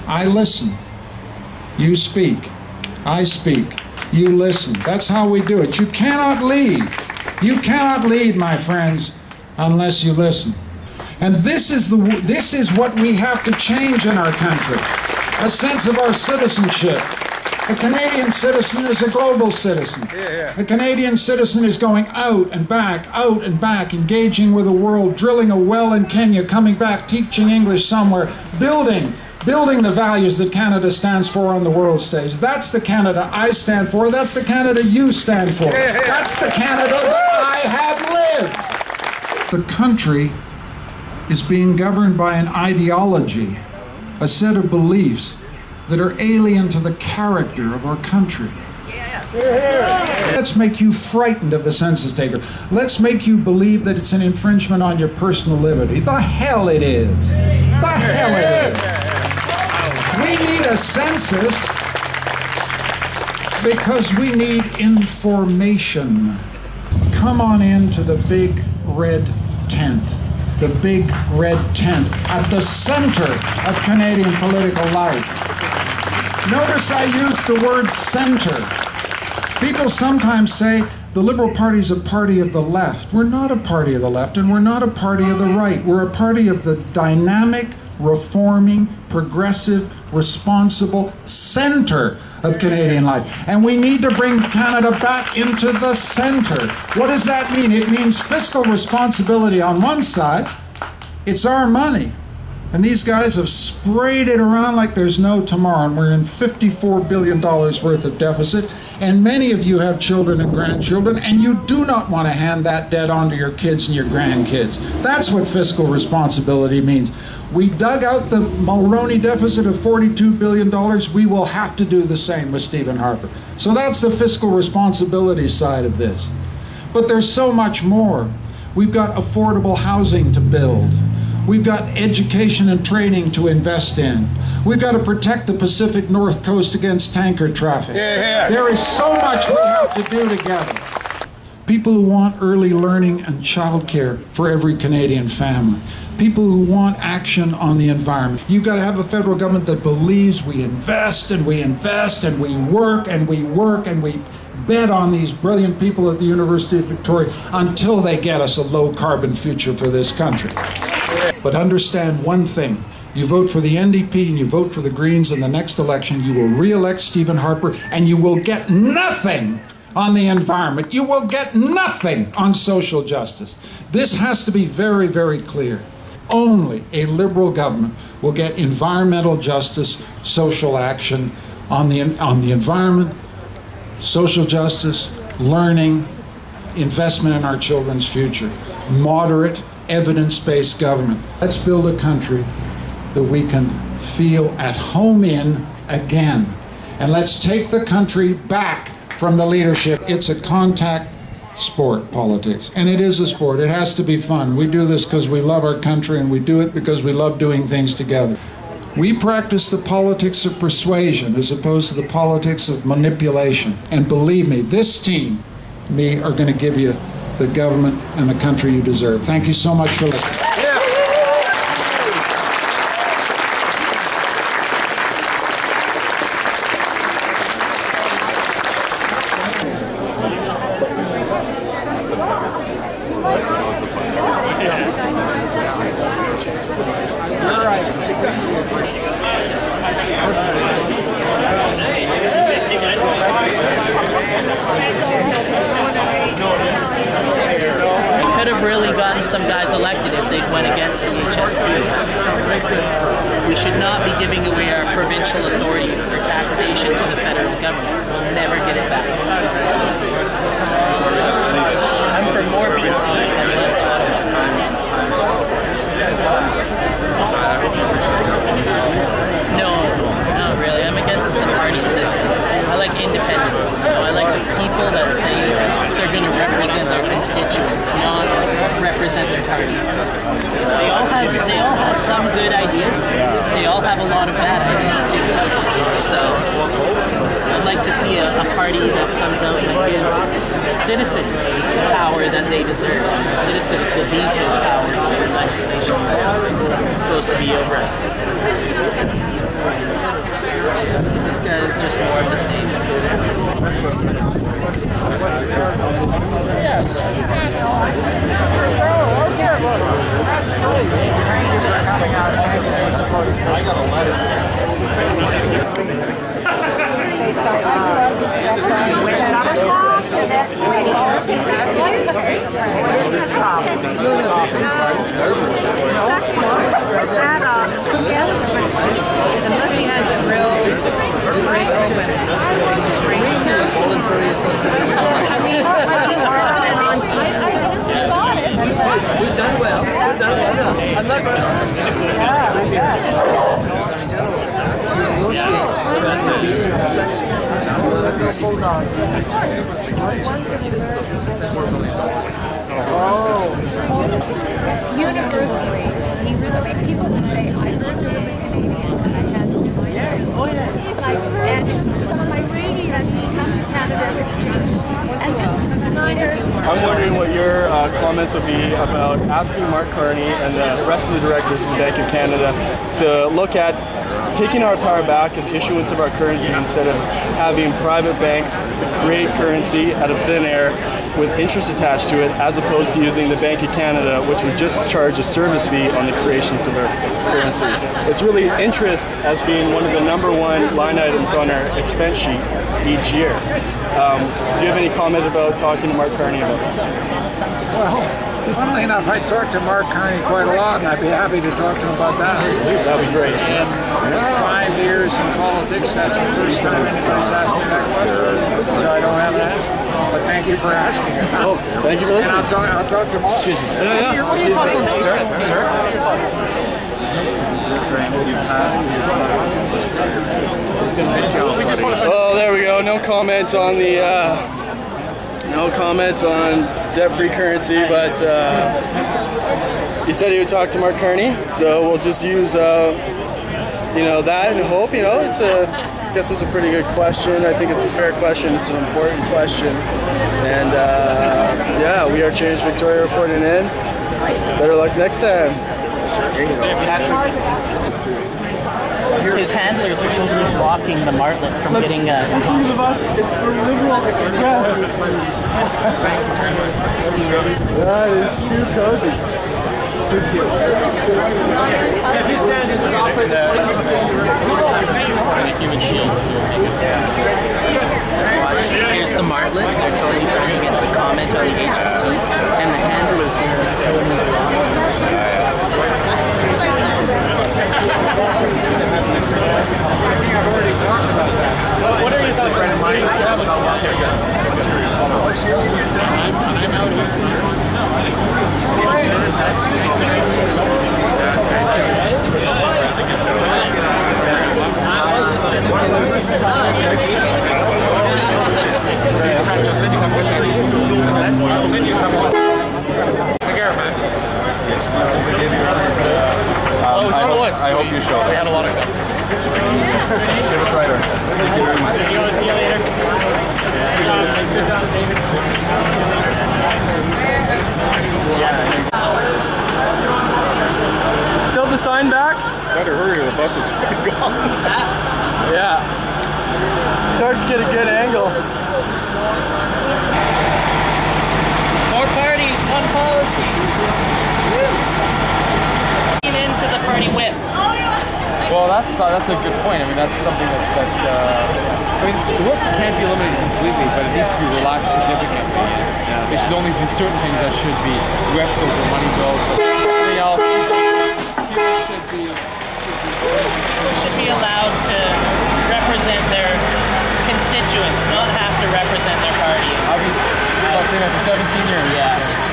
I listen. You speak. I speak. You listen. That's how we do it. You cannot lead. You cannot lead, my friends, unless you listen. And this is what we have to change in our country. A sense of our citizenship. A Canadian citizen is a global citizen. A Canadian citizen is going out and back, engaging with the world, drilling a well in Kenya, coming back, teaching English somewhere, building the values that Canada stands for on the world stage. That's the Canada I stand for. That's the Canada you stand for. That's the Canada that I have lived. The country is being governed by an ideology, a set of beliefs that are alien to the character of our country. Let's make you frightened of the census taker. Let's make you believe that it's an infringement on your personal liberty. The hell it is. The hell it is. We need a census because we need information. Come on into the big red tent. The big red tent at the center of Canadian political life. Notice I use the word center. People sometimes say the Liberal Party is a party of the left. We're not a party of the left, and we're not a party of the right. We're a party of the dynamic, reforming, progressive, responsible center of Canadian life. And we need to bring Canada back into the center. What does that mean? It means fiscal responsibility on one side. It's our money. And these guys have sprayed it around like there's no tomorrow, and we're in $54 billion worth of deficit, and many of you have children and grandchildren, and you do not want to hand that debt on to your kids and your grandkids. That's what fiscal responsibility means. We dug out the Mulroney deficit of $42 billion. We will have to do the same with Stephen Harper. So that's the fiscal responsibility side of this. But there's so much more. We've got affordable housing to build. We've got education and training to invest in. We've got to protect the Pacific North Coast against tanker traffic. There is so much we have to do together. People who want early learning and childcare for every Canadian family. People who want action on the environment. You've got to have a federal government that believes we invest and we invest and we work and we work and we bet on these brilliant people at the University of Victoria until they get us a low-carbon future for this country. But understand one thing. You vote for the NDP and you vote for the Greens in the next election, you will re-elect Stephen Harper, and you will get nothing on the environment. You will get nothing on social justice. This has to be very, very clear. Only a Liberal government will get environmental justice, social action on the environment, social justice, learning, investment in our children's future, moderate, evidence-based government. Let's build a country that we can feel at home in again. And let's take the country back from the leadership. It's a contact sport, politics. And it is a sport. It has to be fun. We do this because we love our country, and we do it because we love doing things together. We practice the politics of persuasion as opposed to the politics of manipulation. And believe me, this team, me, are going to give you the government and the country you deserve. Thank you so much for listening. Some guys elected if they went against the HST. We should not be giving away our provincial authority for taxation to the federal government. We'll never get it back. I'm for more BC and less autonomy. No, not really. I'm against the party system. I like independence. I like the people that say they're going to represent their constituents, not represent their parties. They all have some good ideas. They all have a lot of bad ideas too. So I'd like to see a party that comes out and gives citizens the power that they deserve. Citizens the veto power to legislation. It's supposed to be over us. that it's just more of the same. I got a letter. Unless he has a real We've done well. We've done well. I'm not going universally, he really, people would say, I heard there was a Canadian that I had no idea. And some of my students said, come to Canada as a student and just I'm wondering what your comments would be about asking Mark Carney and the rest of the directors of the Bank of Canada to look at taking our power back and issuance of our currency instead of having private banks create currency out of thin air with interest attached to it, as opposed to using the Bank of Canada, which would just charge a service fee on the creations of our currency. It's really interest as being one of the #1 line items on our expense sheet each year. Do you have any comment about talking to Mark Carney about it? Well, funnily enough, I talked to Mark Carney quite a lot, and I'd be happy to talk to him about that. That'd be great. In 5 years in politics, that's the first time anybody's asked me that question, so I don't have an answer. But thank you for asking it. Oh, thank you for listening. And I'll talk to Mark. Excuse me. Excuse me. Sir? Oh, there we go. No comment on the debt-free currency, but he said he would talk to Mark Carney, so we'll just use that and hope. It's I guess it was a pretty good question. I think it's a fair question. It's an important question, and yeah, we are Change Victoria reporting in. Better luck next time. His handlers are totally blocking the martlet from getting It's the Liberal Express. That is too cozy. Too cute. If you stand in the human shield. Here's the martlet. They're totally trying to get the comment on the HST, and the handlers are totally blocked. What are your thoughts? Friend of mine, I'm out I hope you show that. We had a lot of customers. Give it right. Thank you very much. See you later. Good job, David. Tilt the sign back. Better hurry, the bus is gone. Yeah. It's hard to get a good angle. 4 parties, 1 policy. Into the party whip. Well, that's a good point. I mean, that's something that I mean, the whip can't be eliminated completely, but it needs to be relaxed significantly. There should only be certain things that should be whipped. Those are money bills, but everything else, People should be allowed to represent their constituents, not have to represent their party. I've been saying that for 17 years.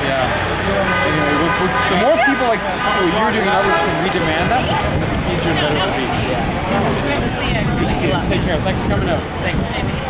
Yeah. Anyway, the more people like you're doing and others, and we demand that, the easier and better it will be. Take care. Thanks for coming out. Thanks.